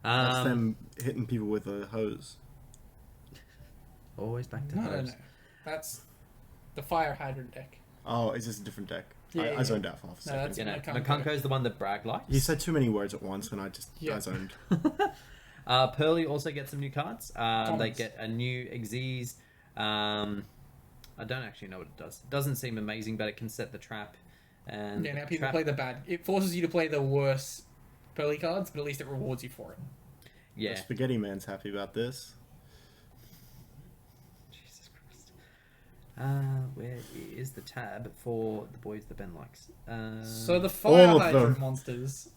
That's them hitting people with a hose. Always back to No, hers. no. That's the Fire Hydrant deck. Oh, is this a different deck? Yeah, I zoned out for half a No, second. that's- You know, Makunko. Makunko is the one that Bragg likes. You said too many words at once, and I Yeah. zoned. Pearly also gets some new cards. They Commons. get a new Xyz. I don't actually know what it does. It doesn't seem amazing, but it can set the trap. And Yeah, now the people trap- play the bad. It forces you to play the worse Pearly cards, but at least it rewards you for it. Yeah. The Spaghetti Man's happy about this. Jesus Christ. Where is the tab for the boys that Ben likes? So the Fire all of Hydrant them. monsters.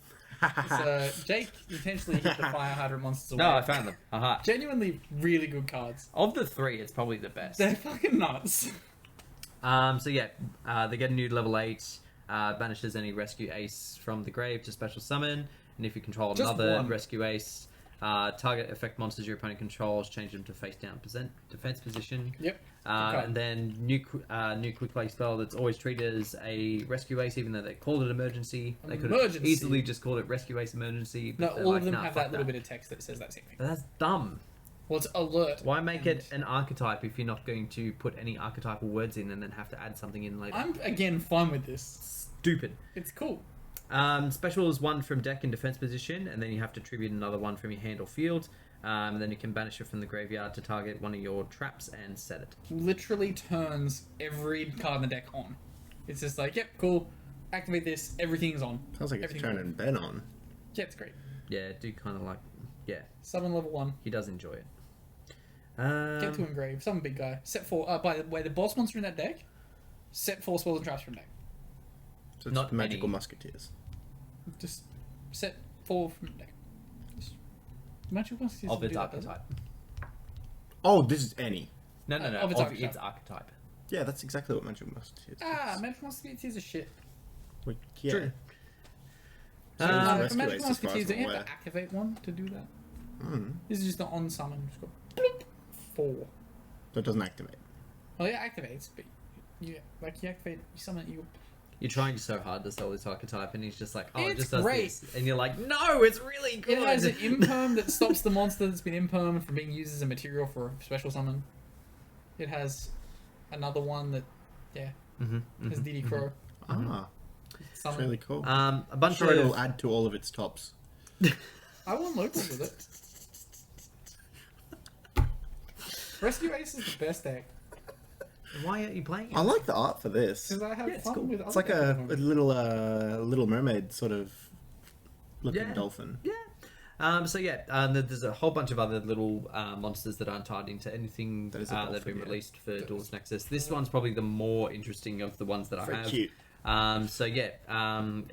So Jake intentionally hit the Fire Hydrant monsters away. No, I found them. Aha. Genuinely really good cards. Of the three, it's probably the best. They're fucking nuts. So yeah, they get a new level 8, banishes any rescue ace from the grave to special summon, and if you control Just another one. rescue ace, target effect monsters your opponent controls, change them to face down defense position. Yep. Okay. And then new quick play spell that's always treated as a rescue ace, even though they called it emergency. They could have Emergency. easily just called it rescue ace emergency. No, But they're all like, of them nah, have fuck that little bit of text that says that same thing. But that's dumb. Well, it's alert. Why make and it an archetype if you're not going to put any archetypal words in and then have to add something in later? I'm again fine with this. Stupid. It's cool. Special is one from deck in defense position, and then you have to tribute another one from your hand or field. And then you can banish it from the graveyard to target one of your traps and set it. Literally turns every card in the deck on. It's just like, yep, cool. Activate this. Everything's on. Sounds like it's Everything's turning Ben on. Yeah, it's great. Yeah, do kind of like, yeah, Summon level 1. he does enjoy it. Get to engrave. Summon big guy. Set 4. By the way, the boss monster in that deck, set 4 spells and traps from deck. So it's Not magical any. musketeers. Just set 4 from deck. Just... Magical monsters Of do its that, doesn't it? archetype. Oh, this is any. No, Of its archetype. its archetype. Yeah, that's exactly what magical musketeers is. Magical musketeers are shit. Well, yeah. True. So For rescue magical ace, as far as musketeers, don't I'm you have aware. to activate one to do that? Mm. This is just an on summon. Just go bloop, 4. So it doesn't activate. Oh yeah, activates, but you activate, you summon it, you. You're trying so hard to sell this archetype, and he's just like, oh, it It's just does great. this. And you're like, no, it's really good. It has an imperm that stops the monster that's been impermed from being used as a material for a special summon. It has another one that, has DD Crow. Ah, Summon. really cool. A bunch Sure, it'll of add to all of its tops. I want local with it. Rescue Ace is the best deck why aren't you playing it? I like the art for this. because I have Yeah, it's fun cool. with. It's other like a decks. Little Mermaid sort of looking Yeah. dolphin. Yeah. There's a whole bunch of other little monsters that aren't tied into anything That that, is a have dolphin, been yeah. released for Duelist Nexus. This one's probably the more interesting of the ones that I Very have. cute.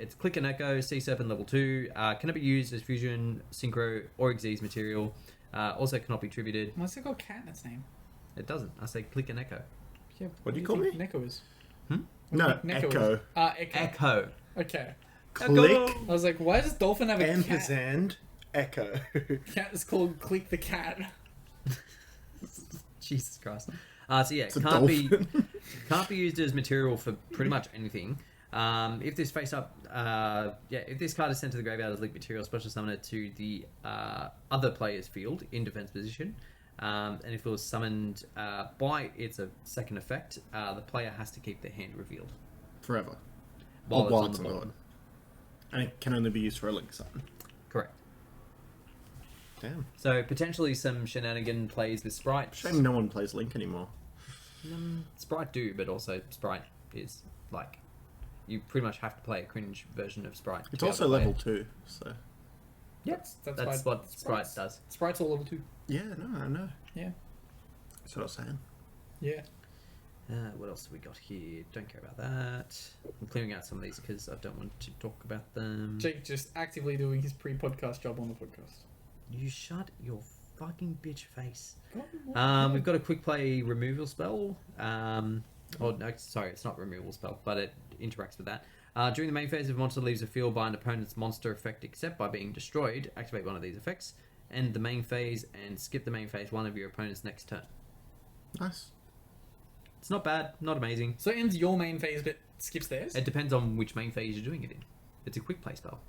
It's Click and Echo, Sea Serpent level 2. Cannot be used as Fusion, Synchro, or Xyz material. Also cannot be tributed. Why's it got cat in its name? It doesn't. I say Click and Echo. Yeah, What do you call think me? Neko is. Hmm? What do No, you think Neko Echo. is? Echo. Echo. Okay. Click, I was like, why does Dolphin have a cat? ampersand, echo. Cat is called Click the Cat. Jesus Christ. It's a can't be dolphin. can't be used as material for pretty much anything. If this face up, if this card is sent to the graveyard as leak material, special summon it to the other player's field in defense position. And if it was summoned by its second effect, the player has to keep their hand revealed Forever. while it's on the board. And it can only be used for a link summon. Correct. Damn. So potentially some shenanigan plays with Sprite. Shame no one plays Link anymore. Sprite do, but also Sprite is like you pretty much have to play a cringe version of Sprite. to It's be able also to play level it. 2, so... Yep, That's that's why what Sprite does. Sprite's all level 2. Yeah, no, I know. Yeah. That's what I was saying. Yeah. What else have we got here? Don't care about that. I'm clearing out some of these because I don't want to talk about them. Jake just actively doing his pre-podcast job on the podcast. You shut your fucking bitch face. God, We've got a quick play removal spell. Oh no, sorry, it's not removal spell, but it interacts with that. During the main phase, if a monster leaves a field by an opponent's monster effect except by being destroyed, activate one of these effects. End the main phase and skip the main phase one of your opponent's next turn. Nice. It's not bad, not amazing. So it ends your main phase, but skips theirs. It depends on which main phase you're doing it in. It's a quick play spell.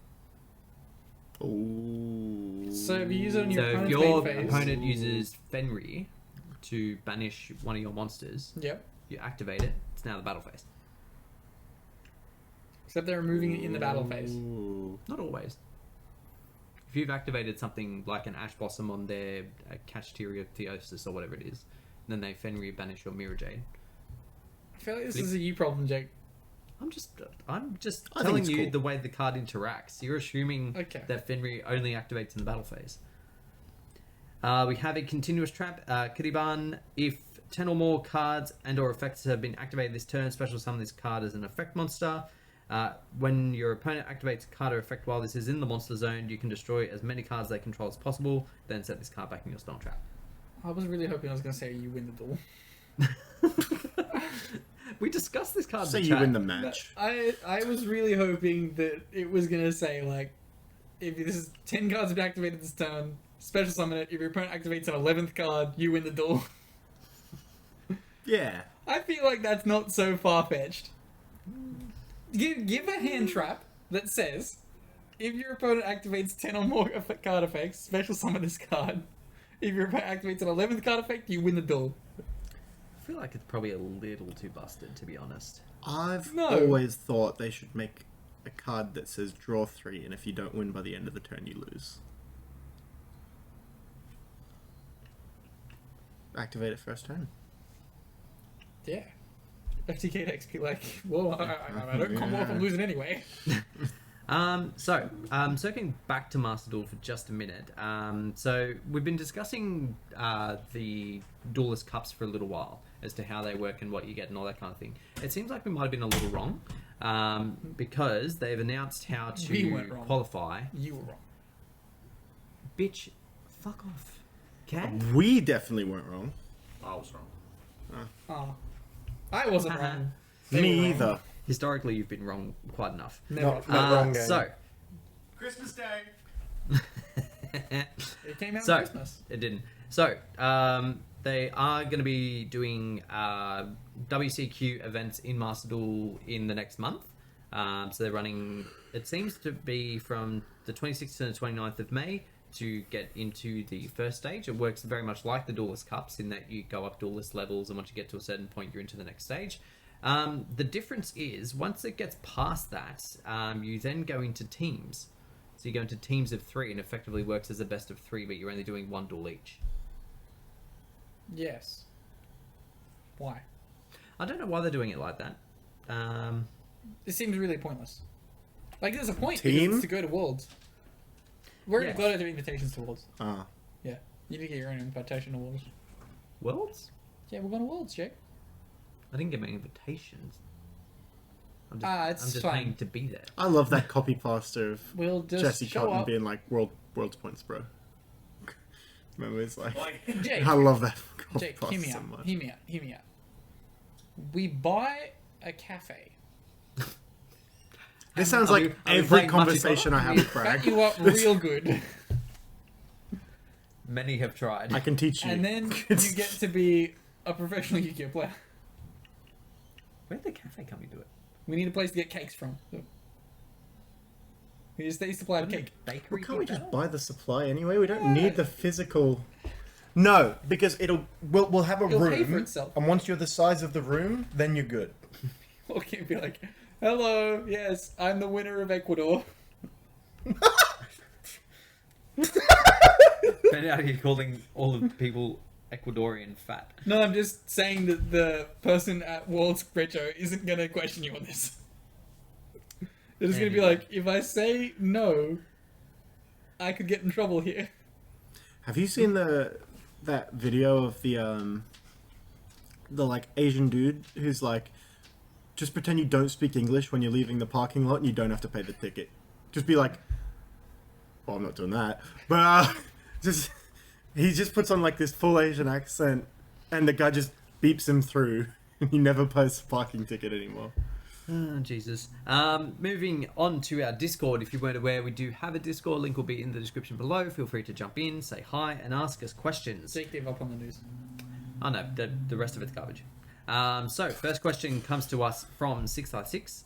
Ooh. So if you use it on your So if opponent's your main phase, opponent uses Fenrir to banish one of your monsters, yep. you activate it, it's now the battle phase. Except they're removing it in the battle phase. Ooh. Not always. If you've activated something like an Ash Blossom on their Cachteria Theosis or whatever it is, then they Fenrir banish your Mirror Jade. I feel like this is a you problem, Jake. I'm just I think telling it's you cool. the way the card interacts. You're assuming Okay. that Fenrir only activates in the battle phase. We have a continuous trap, Kiriban. If 10 or more cards and or effects have been activated this turn, special summon this card as an effect monster. When your opponent activates a card or effect while this is in the monster zone, you can destroy as many cards they control as possible, then set this card back in your stone trap. I was really hoping I was going to say you win the duel. We discussed this card in Say the you chat. win the match. I was really hoping that it was going to say, like, if this is 10 cards have been activated this turn, special summon it. If your opponent activates an 11th card, you win the duel. Yeah. I feel like that's not so far-fetched. Give a hand trap that says, if your opponent activates 10 or more card effects, special summon this card. If your opponent activates an 11th card effect, you win the duel. I feel like it's probably a little too busted, to be honest. I've No. always thought they should make a card that says draw 3, and if you don't win by the end of the turn, you lose. Activate it first turn. Yeah. FTK decks be like, well, I don't come off, I'm losing anyway. Circling back to Master Duel for just a minute. So we've been discussing the Duelist Cups for a little while as to how they work and what you get and all that kind of thing. It seems like we might have been a little wrong because they've announced how We weren't to wrong. qualify. You were wrong. Bitch, fuck off. Okay? We definitely weren't wrong. I was wrong. Oh. I wasn't wrong. They Me were wrong. either. Historically, you've been wrong quite enough. Never. Not wrong game. So, Christmas Day. It came out So- on Christmas. it didn't. So, they are going to be doing WCQ events in Master Duel in the next month. So they're running, it seems to be from the 26th to the 29th of May to get into the first stage. It works very much like the Duelist Cups in that you go up Duelist levels, and once you get to a certain point, you're into the next stage. The difference is, once it gets past that, you then go into teams. So you go into teams of 3 and effectively works as a best of 3, but you're only doing 1 duel each. Yes. Why? I don't know why they're doing it like that. It seems really pointless. Like, there's a point Team? because it's to go to Worlds. We're Yes. going to do invitations to Worlds. Ah. Yeah. You need to get your own invitation to Worlds. Worlds? Yeah, we're going to Worlds, Jake. I didn't get my invitations. I'm It's I'm just fine. paying to be there. I love that copy paster of We'll just Jesse show Cotton up. being like, world's points, bro. Remember, it's like, Like, Jake, I love that copy Jake, paster hear me so out. much. Hear me out. Hear me out. We buy a cafe. This sounds Are like we every playing conversation I have with Back Brad. you up real good. Many have tried. I can teach you. And then you get to be a professional Yu-Gi-Oh player. Where'd the cafe come into it? We need a place to get cakes from. We just need to supply Wouldn't cake. a bakery Well, can't we be just better? buy the supply anyway? We don't need the physical. No, because we'll have a It'll room, pay for itself. and once you're the size of the room, then you're good. Walk in and be like, hello, yes, I'm the winner of Ecuador. But out here calling all of the people Ecuadorian fat. No, I'm just saying that the person at World's Retro isn't going to question you on this. They're just going to be Anyway. like, if I say no, I could get in trouble here. Have you seen that video of the like Asian dude who's like, just pretend you don't speak English when you're leaving the parking lot and you don't have to pay the ticket. Just be like, well, I'm not doing that, but just he just puts on like this full Asian accent, and the guy just beeps him through. He never pays the parking ticket anymore. Oh, Jesus. Moving on to our Discord. If you weren't aware, we do have a Discord. Link will be in the description below. Feel free to jump in, say hi, and ask us questions. Jake gave up on the news. Oh no, the rest of it's garbage. So, first question comes to us from 656.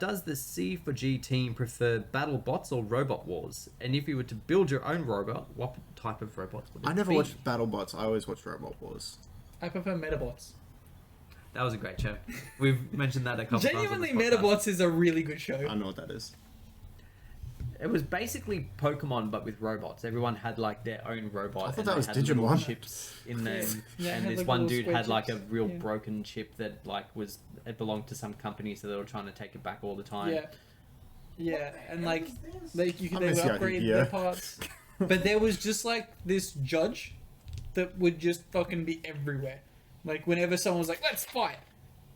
Does the C4G team prefer battle bots or robot wars? And if you were to build your own robot, what type of robots would it I never be? watched BattleBots. I always watched Robot Wars. I prefer Metabots. That was a great show. We've mentioned that a couple Genuinely, times. on this podcast. Metabots is a really good show. I know what that is. It was basically Pokemon, but with robots. Everyone had like their own robot. I thought and that they was had little Digimon. chips in them, Yeah, it and had, this like, one little dude square had like a chips. real Yeah. broken chip that like it belonged to some company, so they were trying to take it back all the time. Yeah. Yeah, and like you could I they miss would the upgrade idea. their parts. But there was just like this judge that would just fucking be everywhere. Like whenever someone was like, let's fight,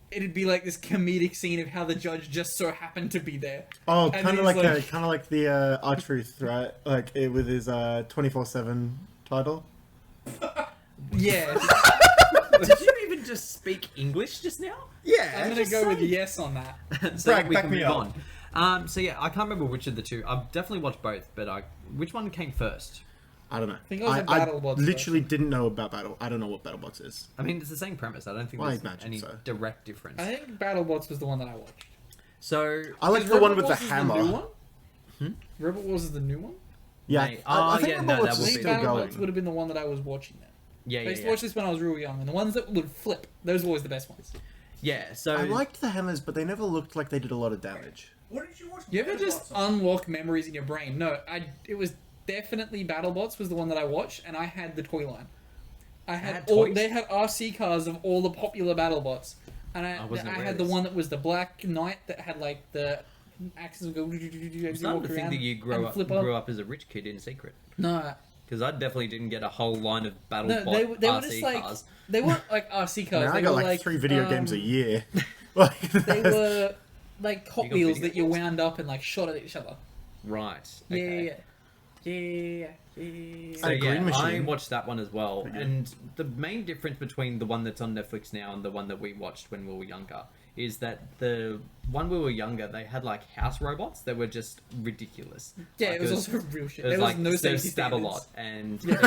it'd be like this comedic scene of how the judge just so happened to be there. Oh, And kind of he's like, like- kind of like the R-Truth, right? Like with his 24/7 title. Yeah. Did you even just speak English just now? Yeah, I'm gonna go with yes on that. So Bragg, we back can me move up. on. So yeah, I can't remember which of the two. I've definitely watched both, but which one came first? I don't know. think it was a BattleBots literally didn't know about Battle. I don't know what BattleBots is. I mean, it's the same premise. I don't think Well, I there's imagine any so. direct difference. I think BattleBots was the one that I watched. So I like Is the one Robot with the Wars is hammer. new one? Robot Wars is the new one? Yeah, Mate, I oh, think yeah, Robot no, Wars that is will I be- think still BattleBots going. would have been the one that I was watching then. yeah, I yeah, used to yeah. watch this when I was real young, and the ones that would flip, those were always the best ones. Yeah, so I liked the hammers, but they never looked like they did a lot of damage. What did you watch? You ever just Battlebots on? unlock memories in your brain? No, it was definitely BattleBots was the one that I watched, and I had the toy line. I had all. toys? They had RC cars of all the popular BattleBots, and I wasn't aware had of the this. one that was the Black Knight that had like the axes would go. I'm as you starting walk to think around that you and flip up. grew up as a rich kid in secret. No, Because I definitely didn't get a whole line of no, BattleBot they were RC just like cars. they weren't like RC cars. Man, I they got were like 3 video games a um, year. Like, They were like Hot You got Wheels video that you games? wound up and like shot at each other. Right. Yeah, Okay. yeah. So And a green yeah, I machine. watched that one as well. Pretty good. And the main difference between the one that's on Netflix now and the one that we watched when we were younger is that the one we were younger, they had like house robots that were just ridiculous. Yeah, Like, it was also real shit. It was There was like no they safety stab a standards. lot,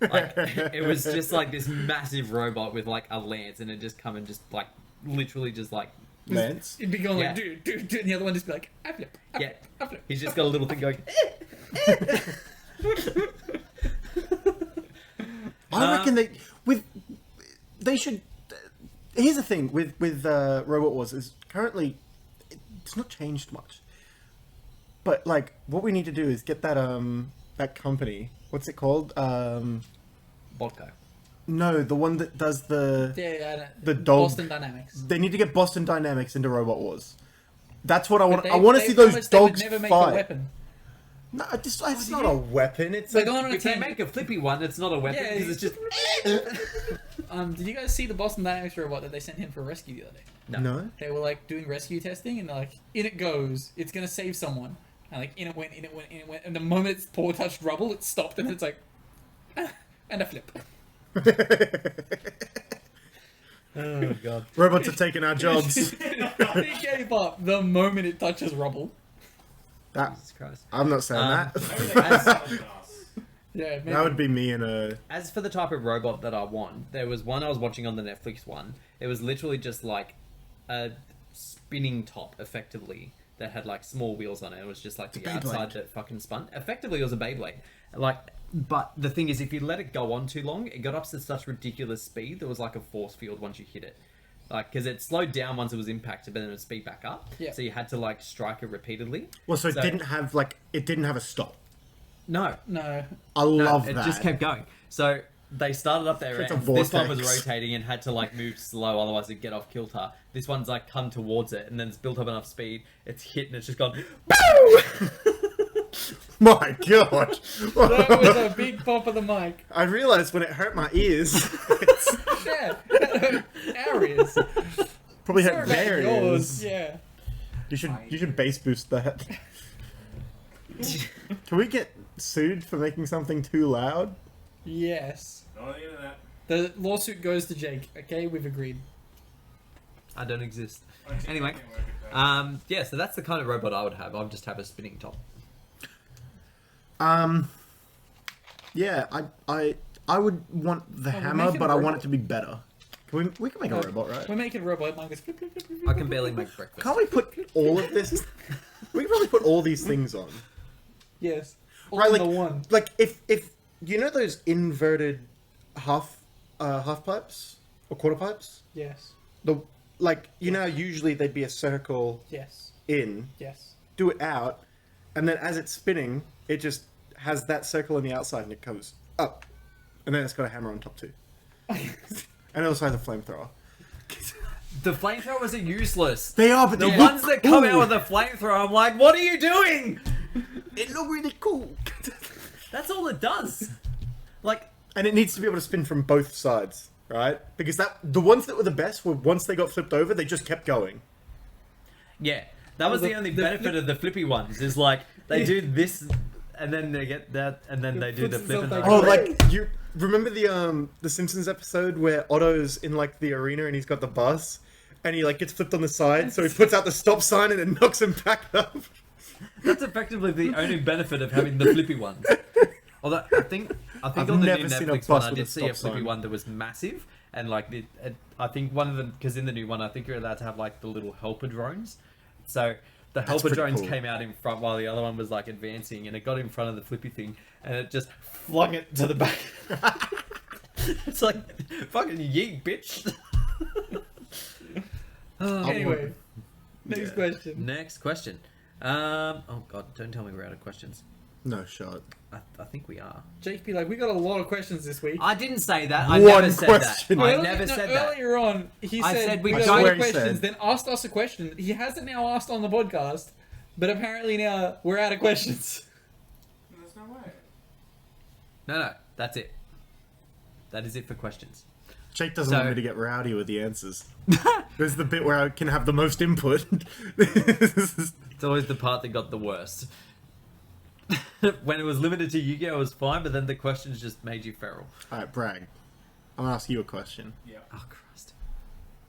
and it was just like this massive robot with like a lance, and it just come and just like literally just like Lance. It'd be going Yeah. like, dude, and the other one just be like, I flip, I yeah, flip, I flip. he's just got a little thing going. I reckon they should. Here's the thing with Robot Wars is currently it's not changed much, but like what we need to do is get that company. What's it called? Botco. No, the one that does the Yeah, the dog. Boston Dynamics. They need to get Boston Dynamics into Robot Wars. That's what I want. But I want to they see those promised they would dogs never make fight. a weapon. No, it's not a weapon. It's They're a, going on a If they team. make a flippy one, it's not a weapon Yeah, because it's just. Did you guys see the Boston Dynamics robot that they sent in for rescue the other day? no. They were like doing rescue testing, and they're like, in it goes, it's gonna save someone. And like, in it went, and the moment its paw touched rubble, it stopped, and it's like, and a flip. Oh god. Robots are taking our jobs. It gave up the moment it touches rubble. That Jesus Christ. I'm not saying Maybe that. Yeah, maybe. That would be me in a. As for the type of robot that I want, there was one I was watching on the Netflix one. It was literally just like a spinning top, effectively, that had like small wheels on it. It was just like the Beyblade. outside that fucking spun. Effectively, it was a Beyblade. Like, but the thing is, if you let it go on too long, it got up to such ridiculous speed. There was like a force field once you hit it. Like, because it slowed down once it was impacted, but then it would speed back up. Yeah. So you had to like strike it repeatedly. Well, so it didn't have a stop. No, No. I no, love it that. just kept going. So they started up their It's a end. This one was vortex. rotating and had to like move slow, otherwise it'd get off kilter. This one's like come towards it, and then it's built up enough speed. It's hit and it's just gone. Boo! My God. That was a big pop of the mic. I realized when it hurt my ears. Yeah. Our ears. Probably Sorry hurt about their yours. ears. Yeah. You should bass boost that. Can we get sued for making something too loud? Yes. Not on the internet. The lawsuit goes to Jake. Okay, we've agreed. I don't exist. I think Anyway, I can work it out. yeah. So that's the kind of robot I would have. I would just have a spinning top. Yeah, I would want the we're hammer, making but a I want robot. it to be better. We can make a robot, right? We're making a robot. Mine goes flip, flip, flip, flip, I flip, can flip, barely flip. make breakfast. Can't we put all of this? We can probably put all these things on. Yes. All Right, in like, the one. like if you know those inverted half pipes or quarter pipes, Yes. the like you know usually they'd be a circle Yes. in, Yes. do it out, and then as it's spinning, it just has that circle on the outside and it goes up, and then it's got a hammer on top too, and it also has a flamethrower. The flamethrowers are useless. They are, but The they ones look that come out cool. with a flamethrower, I'm like, what are you doing? It look really cool. That's all it does. Like, And it needs to be able to spin from both sides, right? Because the ones that were the best were once they got flipped over, they just kept going. yeah, that was the- the only the benefit of the flippy ones. Is like they do this, and then they get that, and then they do the puts flip. itself And back Oh, on. like you remember the Simpsons episode where Otto's in like the arena and he's got the bus and he like gets flipped on the side, so he puts out the stop sign and it knocks him back up. that's effectively the only benefit of having the flippy ones. Although I think I've on the never new seen a Netflix bus one, I with a did see a stop flippy sign. one that was massive, and like I think one of them, because in the new one, I think you're allowed to have like the little helper drones. So the helper pretty drones cool. came out in front while the other one was like advancing, and it got in front of the flippy thing, and it just flung it to the back. It's like fucking yeet, bitch. Anyway, Next Yeah. question. Next question. Oh god, don't tell me we're out of questions. No shot. I think we are. Jake be like, we got a lot of questions this week. I didn't say that. I One never said question. that. I Earlier- never no, said that. Earlier on, he I said said we we got don't- a lot of I swear he questions, said. then asked us a question. He hasn't now asked on the podcast, but apparently now we're out of questions. There's no way. No, that's it. That is it for questions. Jake doesn't So- want me to get rowdy with the answers. This is the bit where I can have the most input. It's always the part that got the worst. When it was limited to Yu-Gi-Oh, it was fine, but then the questions just made you feral. Alright, Bragg. I'm gonna ask you a question. Yeah. Oh, Christ.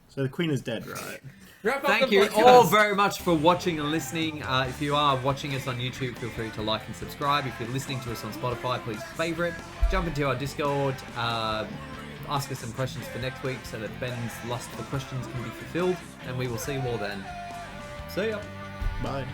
So the Queen is dead, right? Wrap up Thank the you podcast. all very much for watching and listening. If you are watching us on YouTube, feel free to like and subscribe. If you're listening to us on Spotify, please favourite. Jump into our Discord. Ask us some questions for next week so that Ben's lust for questions can be fulfilled. And we will see you all then. See ya. Bye.